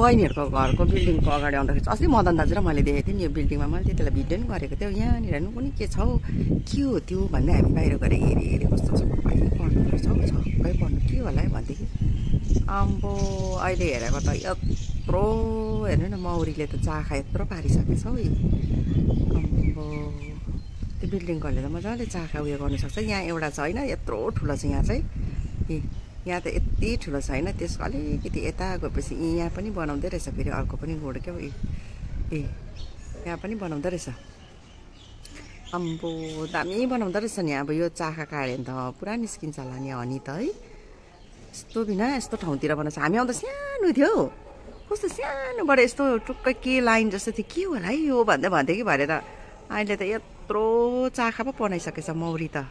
बहिनीहरूको घरको बिल्डिङको अगाडि आउँदाखेरि अस्ति मदन दाजु र मैले देखेको थिएँ नि यो बिल्डिङमा मैले त्यति बेला भिडियो पनि गरेको थिएँ यहाँनिर हेर्नु पनि के छ हौ के हो त्यो भन्दै हामी बाहिर गएर हेरेँ कस्तो छक्कै पर्नु रहेछ हौ छक्कै पर्नु के होला है भन्देखि आम्बो अहिले हेरेको त यत्रो हेर्नु न मौरीले त चाखा यत्रो पारिसकेछ हौ अम्बो त्यो बिल्डिङकोहरूले त मजाले चाखा उयो गर्नुसक्छ यहाँ एउटा छ होइन यत्रो ठुलो छ यहाँ चाहिँ यहाँ त यति ठुलो छैन त्यसको अलिकति यता गएपछि यहाँ पनि बनाउँदै रहेछ फेरि अर्को पनि गोड क्या यहाँ पनि बनाउँदो रहेछ अम्बो दामी बनाउँदो रहेछ नि अब यो चाखा काट्यो भने त पुरा निस्किन्छ होला नि हनी त है यस्तो बिना यस्तो ठाउँतिर बनाउँछ हामी आउँदा सानो थियो कस्तो सानोबाट यस्तो टुक्कै के लाइन जस्तो थियो के होला है यो भन्दै कि भरे त अहिले त यत्रो चाखा पो बनाइसकेछ मौरी त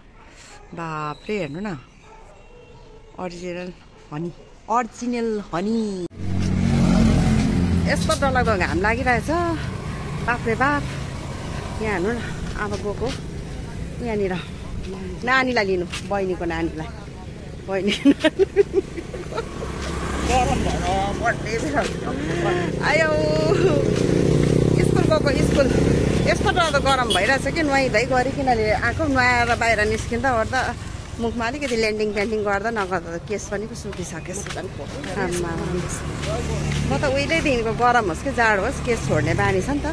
बाफ्रे हेर्नु न ओरिजिनल हनी यस्तो डरलाग्दो घाम लागिरहेछ बाफ्रे बाफ यहाँ हेर्नु न अब गएको यहाँनिर नानीलाई लिनु बहिनीको नानीलाई आयो स्कुल गएको स्कुल यस्तो डरलाग्दो गरम भइरहेछ कि नुहाइधुवाइ गरिकन आएको नुहाएर बाहिर निस्किँदा ओर्दा मुखमा अलिकति ल्यान्डिङ प्यान्डिङ गर्दा नगर्दा त केस पनि सुकिसकेछ आमा म त उहिलेदेखिको गरम होस् कि जाडो होस् केस छोड्ने बानी छ नि त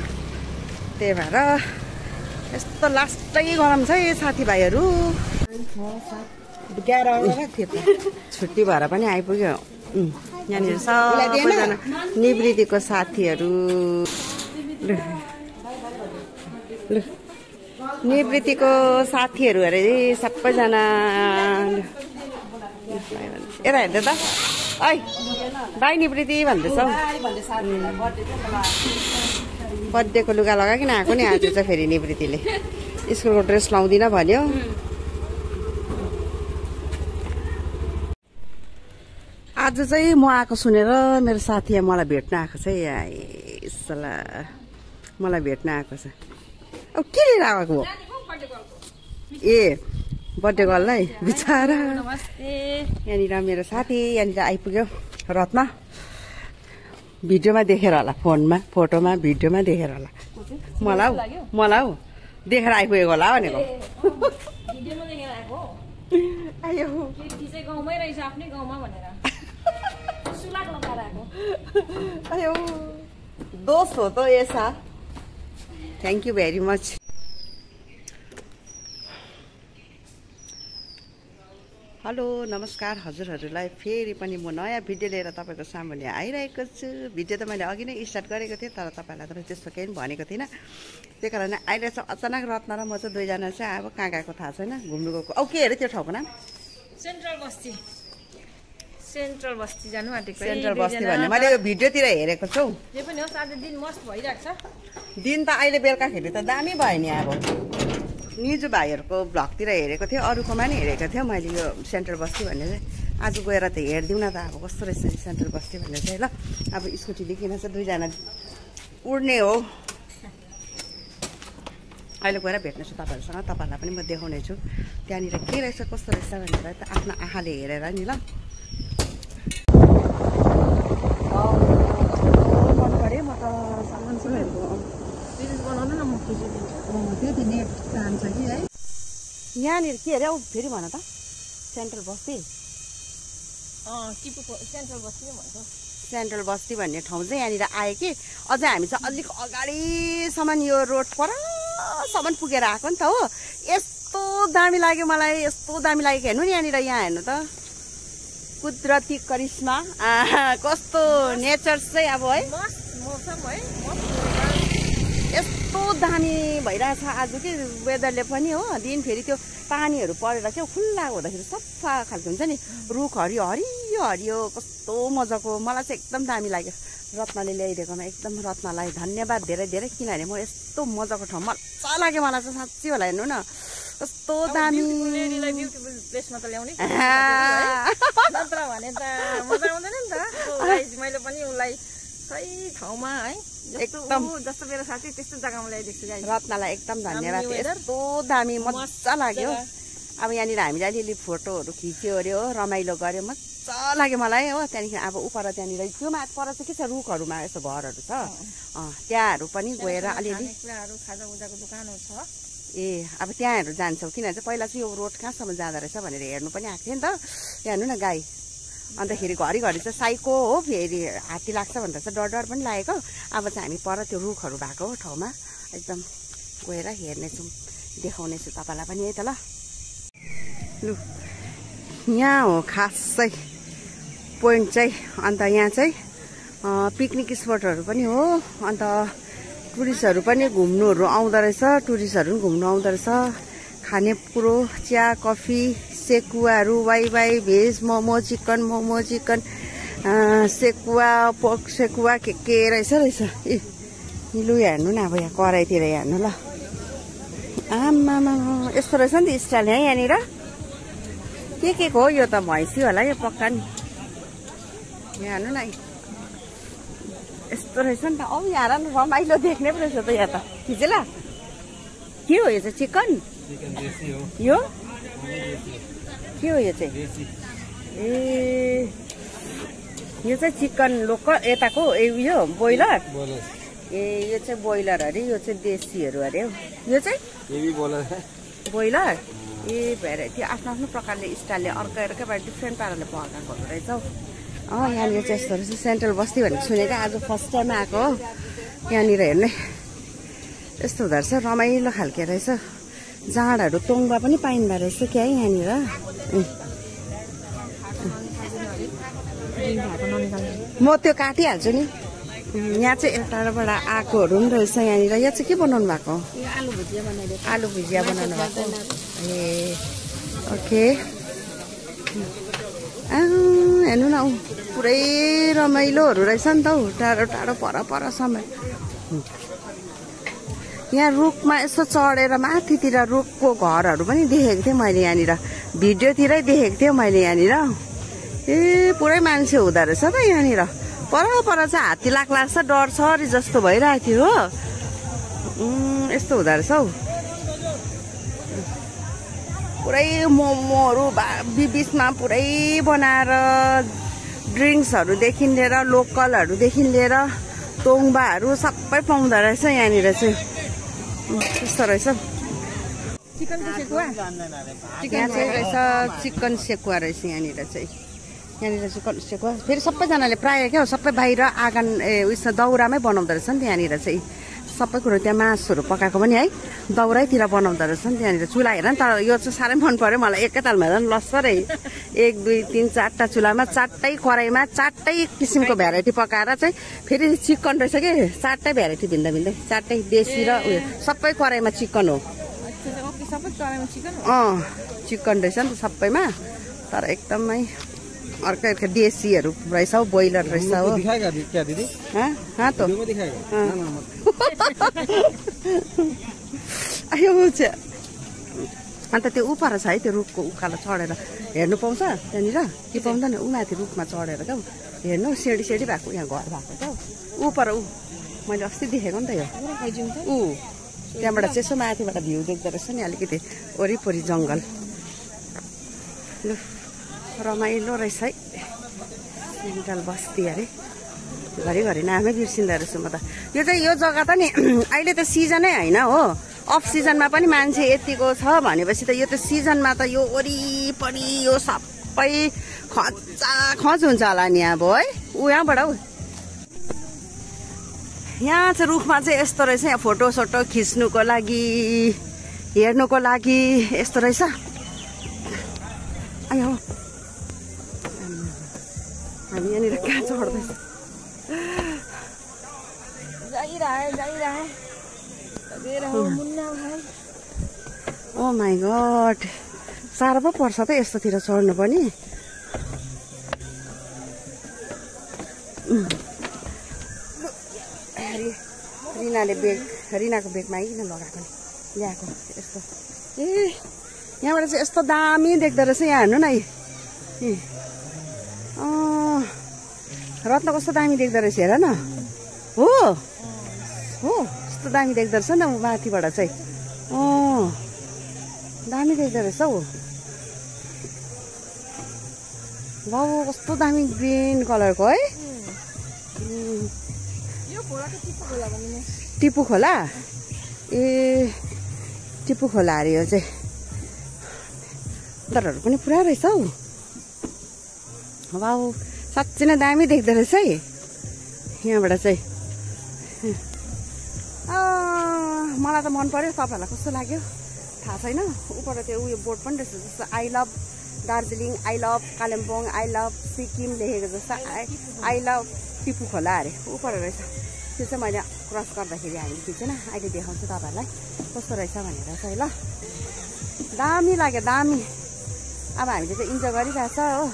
त्यही भएर यस्तो लास्टै गरम छ है साथीभाइहरू छुट्टी भएर पनि आइपुग्यो यहाँनिर सबैजना निवृत्तिको साथीहरू निवृत्तिको साथीहरू अरे सबैजना यता हेर्दै त ऐ बाई निवृत्ति भन्दैछ बर्थडेको लुगा लगाइकन आएको नि आज चाहिँ फेरि निवृत्तिले स्कुलको ड्रेस लाउँदिनँ भन्यो आज चाहिँ म आएको सुनेर मेरो साथी मलाई भेट्न आएको छ यसला मलाई भेट्न आएको छ अब के लिएर आएको हो ए बर्थडे गर्ललाई बिचारा यहाँनिर मेरो साथी यहाँनिर आइपुग्यो रथमा भिडियोमा देखेर होला फोटोमा भिडियोमा देखेर होला मलाई हौ देखेर आइपुगेको होला भनेको आयो आयो दोस्त हो त ऐसा thank you very much hello नमस्कार हजुरहरूलाई फेरि पनि म नयाँ भिडियो लिएर तपाईँको सामुन्ने आइरहेको छु भिडियो त मैले अघि नै स्टार्ट गरेको थिएँ तर तपाईँलाई त त्यस्तो केही पनि भनेको थिइनँ त्यही कारण अहिले चाहिँ अचानक रत्न र म चाहिँ दुईजना चाहिँ अब कहाँ गएको थाहा छैन घुम्नु गएको औ के अरे त्यो ठाउँको नाम सेन्ट्रल बस्ती जानु आँटेको सेन्ट्रल बस्ती भन्ने मैले यो भिडियोतिर हेरेको छु जे पनि होस् आज दिन मस्त भइरहेको छ दिन त अहिले बेलुकाखेरि त दामी भयो नि अब निजु भाइहरूको भ्लगतिर हेरेको थियो अरूकोमा नि हेरेको थियो मैले यो सेन्ट्रल बस्ती भन्ने चाहिँ आज गएर त हेरिदिउँ न त अब कस्तो रहेछ सेन्ट्रल बस्ती भन्ने चाहिँ ल अब स्कुटी लिइकन चाहिँ दुईजना उड्ने हो अहिले गएर भेट्नेछु तपाईँहरूसँग तपाईँहरूलाई पनि म देखाउने छु त्यहाँनिर के रहेछ कस्तो रहेछ भनेर त आफ्नो आँखाले हेरेर नि ल म त सामान त्यो त नेट काम छ कि है यहाँनिर के अरे हौ फेरि भन त सेन्ट्रल बस्ती सेन्ट्रल बस्ती भन्ने ठाउँ चाहिँ यहाँनिर आयो कि अझै हामी चाहिँ अलिक अगाडिसम्म यो रोड परसम्म पुगेर आएको नि त हो यस्तो दामी लाग्यो मलाई यस्तो दामी लाग्यो हेर्नु नि यहाँनिर यहाँ हेर्नु त कुदरती करिश्मा कस्तो नेचर चाहिँ अब है यस्तो दामी भइरहेछ आज कि वेदरले पनि हो दिन फेरि त्यो पानीहरू परेर क्या खुल्ला हुँदाखेरि सफा खालको हुन्छ नि रुख हरियो हरियो हरियो कस्तो मजाको मलाई चाहिँ एकदम दामी लाग्यो रत्नले ल्याइदिएकोमा एकदम रत्नलाई धन्यवाद धेरै धेरै किनभने म यस्तो मजाको ठाउँ मजा लाग्यो मलाई चाहिँ साँच्चै होला हेर्नु न कस्तो दामी प्लेसमा त ल्याउने भने त मजा आउँदैन नि त मैले पनि उसलाई सही ठाउँमा है एकदम जस्तो मेरो साथी त्यस्तो जग्गामा ल्याइदिएको छु रत्नलाई एकदम धन्यवाद यस्तो दामी मजा लाग्यो अब यहाँनिर हामीले अलिअलि फोटोहरू खिच्यो अरे हो रमाइलो गऱ्यो मजा लाग्यो मलाई हो। त्यहाँदेखि अब उपर त्यहाँनिर त्यो पर चाहिँ के छ रुखहरूमा यस्तो घरहरू छ त्यहाँहरू पनि गएर अलिअलि खाजाउजाको दोकानहरू छ। ए अब त्यहाँहरू जान्छौँ किनभने चाहिँ पहिला चाहिँ यो रोड कहाँसम्म जाँदो रहेछ भनेर हेर्नु पनि आएको थियो नि त। यहाँ हेर्नु न गाई अन्तखेरि घरिघरि चाहिँ साइको हो फेरि हात्ती लाग्छ भन्दा चाहिँ डर डर पनि लागेको। अब चाहिँ हामी पर त्यो रुखहरू भएको ठाउँमा एकदम गएर हेर्नेछौँ देखाउनेछु तपाईँलाई पनि है त ल। लु यहाँ हो खास चाहिँ पोइन्ट चाहिँ अन्त यहाँ चाहिँ पिकनिक स्पटहरू पनि हो अन्त टुरिस्टहरू पनि घुम्नुहरू आउँदो रहेछ। टुरिस्टहरू पनि घुम्नु आउँदो रहेछ। खाने कुरो चिया कफी सेकुवाहरू वाइ भेज मोमो चिकन सेकुवा पोर्क सेकुवा के रहेछ ए लु हेर्नु न अब यहाँ कराईतिर हेर्नु ल। आमामा यस्तो रहेछ नि त स्टाइल यहाँनिर के हो यो त भैँसी होला यो पक्का नि। यहाँ हेर्नु न यस्तो रहेछ नि त। औ यहाँ रमाइलो देख्ने पो रहेछ त यहाँ त खिचेला के हो यो चाहिँ चिकन यो के हो यो चाहिँ ए यो चाहिँ चिकन लोकल यताको यो ब्रोइलर ए यो चाहिँ ब्रोइलर अरे यो चाहिँ देशीहरू अरे हौ। यो चाहिँ ब्रोइलर ए भेराइटी आफ्नो आफ्नो प्रकारले स्टाइलले अर्कैबाट डिफ्रेन्ट पाराले पकाएको रहेछ हौ। यहाँनिर चाहिँ यस्तो रहेछ सेन्ट्रल बस्ती भनेको सुनेको आज फर्स्ट टाइम आएको हो। यहाँनिर हेर्ने यस्तो हुँदो रहेछ रमाइलो खालके रहेछ। जाँडहरू तोङ्बा पनि पाइँदो रहेछ क्या यहाँनिर। म त्यो काटिहाल्छु नि। यहाँ चाहिँ यताबाट आएकोहरू पनि रहेछ यहाँनिर। यहाँ चाहिँ के बनाउनु भएको आलु भुजिया बनाउनु भएको ए ओके। हेर्नु न पुरै रमाइलोहरू रहेछ नि त हौ टाढो टाढो परसम्म। यहाँ रुखमा यसो चढेर माथितिर रुखको घरहरू पनि देखेको थिएँ मैले यहाँनिर भिडियोतिरै देखेको थिएँ मैले यहाँनिर। ए पुरै मान्छे हुँदो रहेछ त यहाँनिर। पर चाहिँ हात्ती लाग्छ डर छ जस्तो भइरहेको थियो हो। यस्तो हुँदो रहेछ हौ पुरै मोमोहरू बिचमा पुरै बनाएर ड्रिङ्क्सहरूदेखि लिएर लोकलहरूदेखि लिएर तोङ्बाहरू सबै पाउँदो रहेछ यहाँनिर चाहिँ। त्यस्तो रहेछ यहाँ चाहिँ रहेछ चिकन सेकुवा रहेछ यहाँनिर चाहिँ। यहाँनिर चिकन सेकुवा फेरि सबैजनाले प्रायः क्या सबै बाहिर आँगन उयसमा दाउरामै बनाउँदो रहेछ नि त्यहाँनिर चाहिँ सबै कुरो। त्यहाँ मासुहरू पकाएको पनि है दाउरैतिर बनाउँदो रहेछ नि त्यहाँनिर। चुला हेर नि तर यो चाहिँ साह्रै मन पर्यो मलाई। एकैतालमा हेर नि लस्सरै 1 2 3 4टा चुलामा 4टै कराईमा 4टै किसिमको भेराइटी पकाएर चाहिँ फेरि चिकन रहेछ कि 4टै भेराइटी भिन्दा 4टै देशी र उयो सबै कराईमा चिकन हो। चिकन रहेछ नि त सबैमा तर एकदमै अर्कै देशीहरू रहेछ हौ ब्रोइलर रहेछ हो। अन्त त्यो उपर छ है त्यो रुखको उकालो चढेर हेर्नु पाउँछ त्यहाँनिर के पाउँदैन ऊ माथि रुखमा चढेर क्या हेर्नु सेडी भएको यहाँ घर भएको क्या उपर मैले अस्ति देखेको नि त यो त्यहाँबाट चाहिँ यसो माथिबाट भ्यू देख्दो रहेछ नि अलिकति वरिपरि जङ्गल। लु रमाइलो रहेछ है सेन्ट्रल बस्ती अरे घरिघरि नामै बिर्सिँदो रहेछु म त। यो चाहिँ यो जग्गा त नि अहिले त सिजनै होइन हो अफ सिजनमा पनि मान्छे यतिको छ भनेपछि त यो त सिजनमा त यो वरिपरि यो सबै खच हुन्छ होला नि अब है यहाँबाट हौ। यहाँ चाहिँ रुखमा चाहिँ यस्तो रहेछ यहाँ फोटोसोटो खिच्नुको लागि हेर्नुको लागि यस्तो रहेछ। आयो हामी यहाँनिर कहाँ चढ्दैछ ओ माई गड साह्रो पो पर्छ त यस्तोतिर चढ्नु पनि। रिनाको बेगमा आइकन लगाएको नि ल्याएको यस्तो ए यहाँबाट चाहिँ यस्तो दामी देख्दो रहेछ। यहाँ हेर्नु न रत्न कस्तो दामी देख्दो रहेछ हेर न हो यस्तो दामी देख्दो रहेछ नि त माथिबाट चाहिँ दामी देख्दो रहेछ हौ। वाउ कस्तो दामी ग्रीन कलरको है यो खोला चाहिँ टिपु खोला भनिने टिपु खोला ए टिपु खोला अरे यो चाहिँ दरहरू पनि पुरा रहेछ हौ वाउ साँच्चै नै दामी देख्दो रहेछ है यहाँबाट चाहिँ मलाई त मन पर्यो तपाईँहरूलाई कस्तो लाग्यो थाहा छैन उपर त्यो उयो बोर्ड पनि रहेछ जस्तो I love Darjeeling I love Kalimpong I love Sikkim लेखेको जस्तो आई लभ टिपु खोला अरे उपर रहेछ त्यो चाहिँ मैले क्रस गर्दाखेरि हामीले खिचेन अहिले देखाउँछु तपाईँहरूलाई कस्तो रहेछ भनेर चाहिँ ल दामी लाग्यो दामी अब हामीले चाहिँ इन्जोय गरिरहेछ हो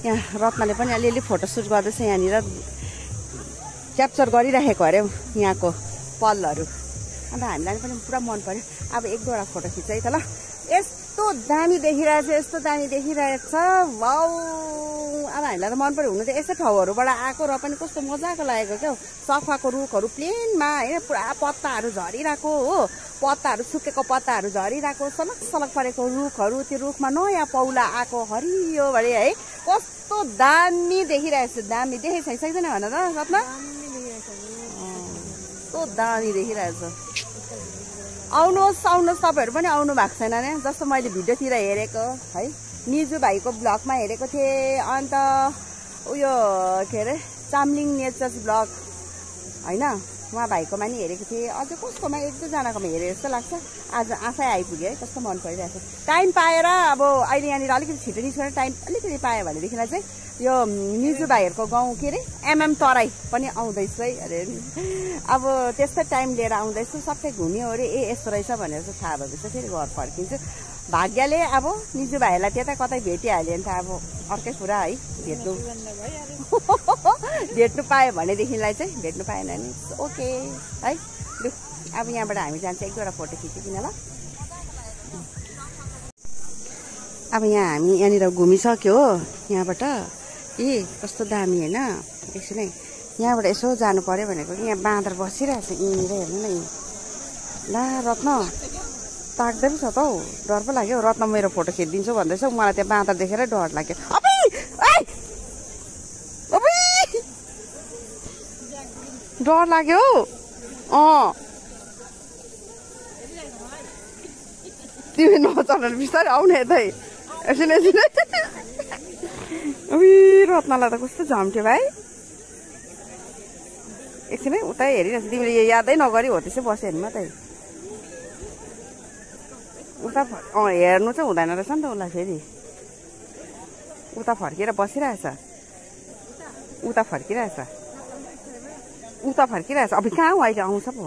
यहाँ रत्नले पनि अलिअलि फोटोसुट गर्दैछ यहाँनिर क्याप्चर गरिराखेको अरे यहाँको पलहरू अन्त हामीलाई पनि पुरा मन पर्यो अब एक दुईवटा फोटो खिच्छ है त ल यस्तो दामी देखिरहेछ वाउ अब हामीलाई त मन पर्यो हुनु त यस्तो ठाउँहरूबाट आएको र पनि कस्तो मजाको लागेको क्या सफाको रुखहरू प्लेनमा होइन पुरा पत्ताहरू झरिरहेको हो पत्ताहरू सुकेको पत्ताहरू झरिरहेको सलक सलक परेको रुखहरू त्यो रुखमा नयाँ पौला आएको हरियो भरे है कस्तो दामी देखिरहेछ दामी देखेको छैन भन त रत्न कस्तो दामी देखिरहेछ आउनुहोस् तपाईँहरू पनि आउनु भएको छैन नि जस्तो मैले भिडियोतिर हेरेको है निजु भाइको ब्लगमा हेरेको थिएँ अन्त उयो के अरे चामलिङ नेचर्स ब्लग होइन उहाँ भाइकोमा नि हेरेको थिएँ अझ कसकोमा एक दुईजनाकोमा हेरेँ जस्तो लाग्छ आज आफै आइपुग्यो है कस्तो मन परिरहेको छ टाइम पाएर अब अहिले यहाँनिर अलिकति छिटो निस्केर टाइम अलिकति पायो भनेदेखिलाई चाहिँ यो निजु भाइहरूको गाउँ के अरे एमएम तराई पनि आउँदैछु है अरे अब त्यस्तै टाइम लिएर आउँदैछु सबै घुम्यो अरे यस्तो रहेछ भनेर चाहिँ थाहा भएपछि फेरि घर फर्किन्छु भाग्यले अब निजु भाइहरूलाई त्यता कतै भेटिहाल्यो भने त अब अर्कै कुरा है भेट्नु पायो भनेदेखिलाई चाहिँ भेट्नु पाएन नि ओके है लु अब यहाँबाट हामी जान्छ एक दुईवटा फोटो खिचिकन ल अब यहाँ हामी यहाँनिर घुमिसक्यो हो यहाँबाट कस्तो दामी होइन एकछिनै यहाँबाट यसो जानु पर्यो भनेको यहाँ बाँदर बसिरहेछ यहीँनिर हेर्नु न ला रत्न ताक्दै पो छ त हौ डर पो लाग्यो रत्न मेरो फोटो खिचिदिन्छु भन्दैछ मलाई त्यहाँ बाँदर देखेर डर लाग्यो डर लाग्यो तिमी नचढेर बिस्तारै आउने यतै एकछिन रत्नलाई त कस्तो झम्ट्यो भाइ एकछिनै उतै हेरिरहेको तिमीले यो यादै नगरी हो त्यसै बस्यो हेर्नु मात्रै उता हेर्नु चाहिँ हुँदैन रहेछ नि त उसलाई फेरि उता फर्केर बसिरहेछ उता फर्किरहेछ अब कहाँ हो अहिले आउँछ पो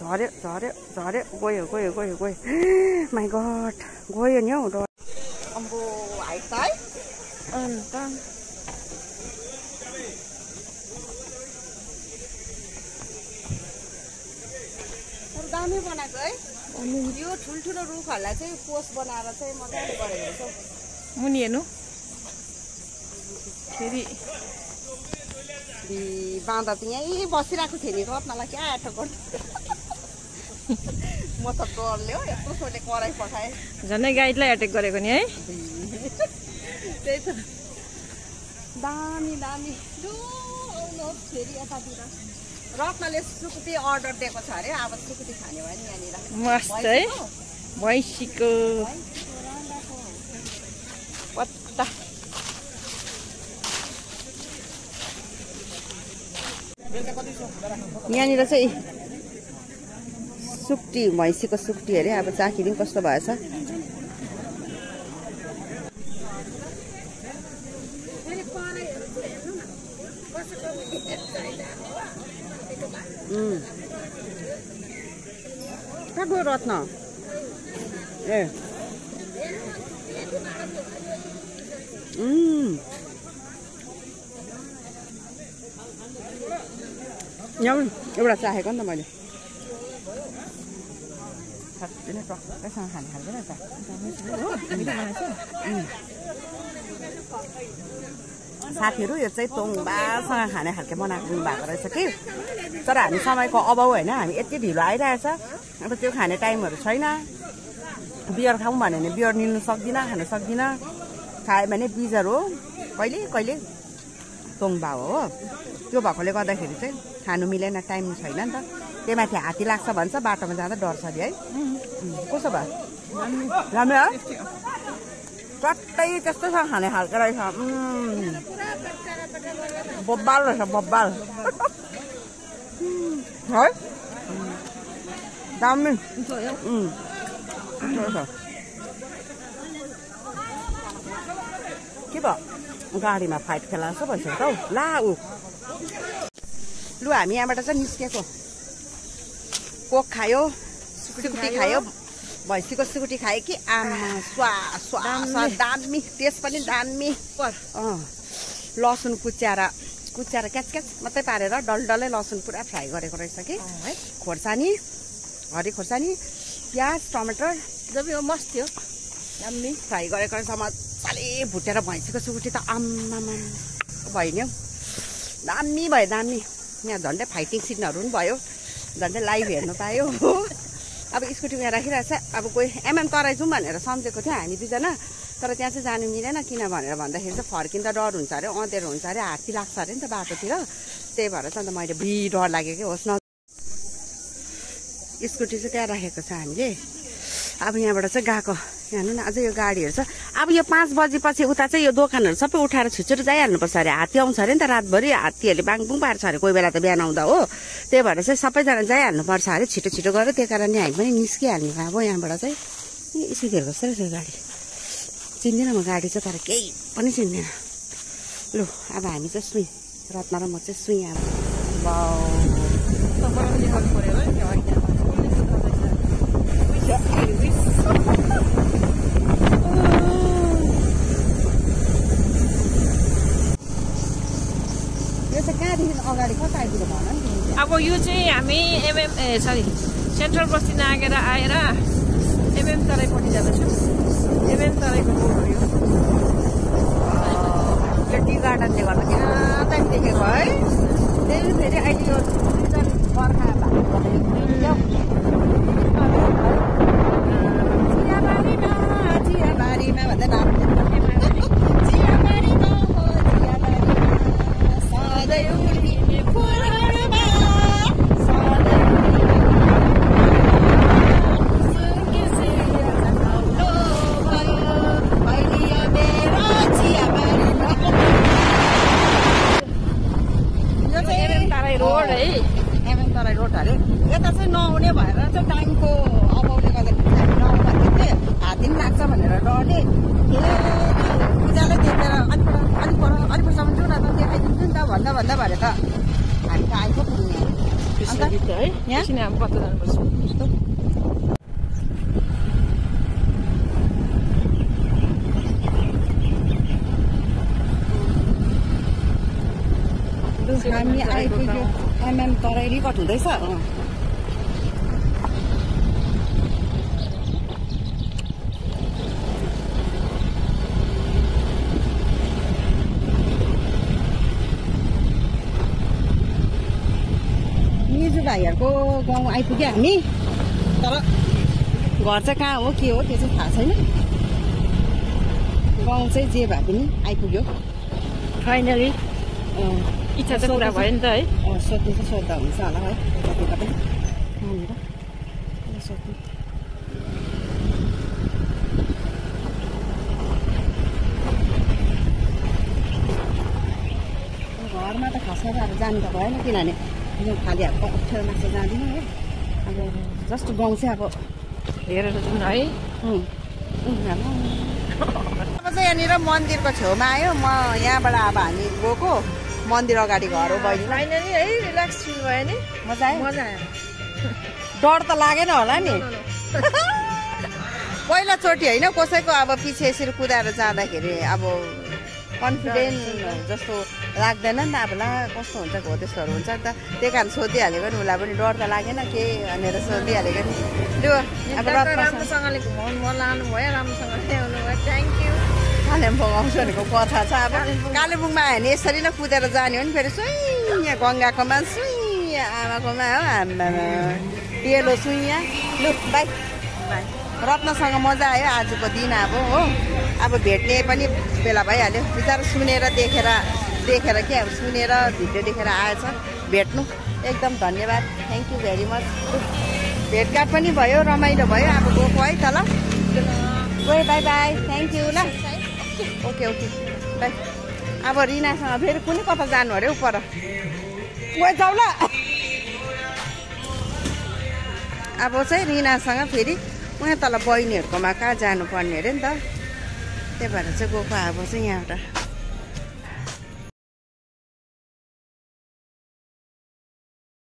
झऱ्यो गयो माइ गड गयो नि हौ डर अम्बो हाइट त है अन्त दामी बनाएको है यो ठुल्ठुलो रुखहरूलाई चाहिँ पोस्ट बनाएर चाहिँ मजाले गरेको रहेछ मुनि हेर्नु फेरि बाँदर त यहीँ बसिरहेको थिएँ नि रत्नलाई क्या एटक गर्नु म त डरले हो यत्रो छोले कराई पठाएँ झन्डै गाइडलाई एटेक गरेको नि है त्यही त दामी लु आउनुहोस् फेरि यतातिर रत्नले सुकुटी अर्डर दिएको छ अरे अब सुकुटी खाने भयो नि यहाँनिर मस्त है भैँसीको पत्ता यहाँनिर चाहिँ सुक्टी भैँसीको सुक्टी अरे अब चाखिदिउँ कस्तो भएछ कहाँ गयो रत्न ए यहाँ एउटा चाहेको नि त मैले टक्कैसँग खाने खाल्छ र साथीहरू यो चाहिँ तोङबासँग खाने खालको बनाएको भएको रहेछ कि तर हामी समयको अभाव होइन हामी यति ढिलो आइरहेछ अब त्यो खाने टाइमहरू छैन बियर खाउँ भन्यो भने बियर निल्नु सक्दिनँ, खान सक्दिनँ। खायो भने बिजर हो, कहिले कहिले तोङबा हो। त्यो भएकोले गर्दाखेरि चाहिँ खानु मिलेन, टाइम छैन नि त। त्यही माथि हात्ती लाग्छ भन्छ, बाटोमा जाँदा डर छ अरे है। कसो भयो? राम्रो हो? चट्टै त्यस्तो छ खाने खालको रहेछ। बब्बाल रहेछ, बब्बाल है। दामी के भयो? गाडीमा फाइट खेला जस्तो भइसक्यो त हौ। ला ऊ लु हामी यहाँबाट चाहिँ निस्केको। कोक खायो, सुकुटी खायो, भैँसीको सुकुटी खायो कि आमा स्वा दामी, टेस्ट पनि दामी। लसुन कुच्याएर क्याच क्याच मात्रै पारेर डलडलै लसुन पुरा फ्राई गरेको रहेछ कि। खोर्सानी, हरियो खोर्सानी, प्याज, टमाटर जब यो मस्त थियो, दामी फ्राई गरेको रहेछ। मजाले भुटेर भैँसीको सुकुटी त आम्मा भयो नि हौ, दामी भयो दामी। यहाँ झन्डै फाइटिङ सिनहरू पनि भयो, झन्डै लाइभ हेर्नु पायो। अब स्कुटीमा राखिरहेको छ। अब कोही तराई जाउँ भनेर सम्झेको थियो हामी दुईजना, तर त्यहाँ चाहिँ जानु मिलेन। किन भनेर भन्दाखेरि चाहिँ फर्किँदा डर हुन्छ अरे, अँधेरो हुन्छ अरे, हात्ती लाग्छ अरे नि त बाटोतिर। त्यही भएर चाहिँ अन्त मैले डर लाग्यो कि होस् न। स्कुटी चाहिँ त्यहाँ राखेको छ हामीले। अब यहाँबाट चाहिँ गएको, हेर्नु न अझै यो गाडीहरू छ। अब यो 5 बजेपछि उता चाहिँ यो दोकानहरू सबै उठाएर छिटो जाइहाल्नुपर्छ अरे। हात्ती आउँछ अरे नि त रातभरि, हात्तीहरूले बाङबुङ पार्छ अरे कोही बेला त बिहान आउँदा हो। त्यही भएर चाहिँ सबैजना जाइहाल्नुपर्छ अरे छिटो छिटो गरेर। त्यही कारणले हामी पनि निस्किहाल्ने अब यहाँबाट चाहिँ। स्कुटीहरू कस्तो रहेछ गाडी, चिन्दिनँ म गाडी चाहिँ, तर केही पनि चिन्दिनँ। लु अब हामी चाहिँ सुई, रत्न र म चाहिँ सुई। अब अगाडि कता आइपुग्यो भन नि। अब यो चाहिँ हामी सेन्ट्रल बस्ती नागेर आएर तराईपट्टि जाँदैछौँ। तराईको रोड हो यो। त्यो टी गार्डनले गर्दाखेरि दामी देखेको है। त्यही फेरि अहिले यो बर्खा भएको चियाबारीमा भन्दा नाम यता चाहिँ नआउने भएर चाहिँ टाइमको अभावले गर्दाखेरि हामी नआउनु भनेको थिएँ। हात्ती पनि लाग्छ भनेर डरले पूजाले देखेर अलिपुरसम्म जाउँ न त, देखाइदिन्छु नि त भन्दा भरे त हामी त आइपो पुग्ने। अन्त यहाँ हामी कता जानुपर्छ जस्तो हामी आइपुग्यो। तराई रिकट हुँदैछ। मिजु भाइहरूको गाउँ आइपुग्यो हामी, तर घर चाहिँ कहाँ हो के हो त्यो चाहिँ थाहा छैन। गाउँ चाहिँ जे भए पनि आइपुग्यो फाइनली। इच्छा चाहिँ पुरा भयो नि त है। सोध्नु चाहिँ सोद्धा हुन्छ होला है कतिका पनि यहाँनिर सोध्नु। घरमा त खासमा त अब जानु त भएन, किनभने यो खाली हातको अप्ठ्यारो मान्छे जाँदिनँ हो। अब जस्तो गाउँ चाहिँ अब हेरेर जाउँ है। अब चाहिँ यहाँनिर मन्दिरको छेउमा आयो। म यहाँबाट अब हामी गएको मन्दिर अगाडि घर हो। बहिनी फाइनली है रिल्याक्स फिल भयो नि। मजा आयो। डर त लागेन होला नि। पहिलोचोटि होइन, कसैको अब पछि यसरी कुदाएर जाँदाखेरि अब कन्फिडेन्ट जस्तो लाग्दैन नि त। अब ला कस्तो हुन्छ हो त्यस्तोहरू हुन्छ नि त। त्यही कारण सोधिहालेको नि, उसलाई पनि डर त लागेन के भनेर सोधिहालेको नि। त्यो अब राम्रोसँगले घुमाउनु मन लानु भयो, राम्रोसँगले ल्याउनु भयो। Thank you. कालिम्पोङ आउँछ भनेको कथा छ। अब कालिम्पोङमा आयो भने यसरी नै कुदेर जाने हो नि। फेरि सुई यहाँ गङ्गाकोमा, सुई आमाकोमा हो, आमा डेलो सुई यहाँ। लु बाई बाई। रत्नसँग मजा आयो आजको दिन अब हो। अब भेट्ने पनि बेला भइहाल्यो। बिचारा सुनेर देखेर के अब सुनेर भिडियो देखेर आएछ। भेट्नु एकदम धन्यवाद, थ्याङ्क यू भेरी मच। भेटघाट पनि भयो, रमाइलो भयो। अब गएको है त ल, गयो, बाई बाई, थ्याङ्क यू ल। Okay okay by. अब रिनासँग फेरि कुनै कता जानु अरे हौ पर, गयो जाऊ ल। अब चाहिँ रिनासँग फेरि उहाँ तल बहिनीहरूकोमा कहाँ जानुपर्ने अरे नि त, त्यही भएर चाहिँ गएको अब चाहिँ यहाँबाट।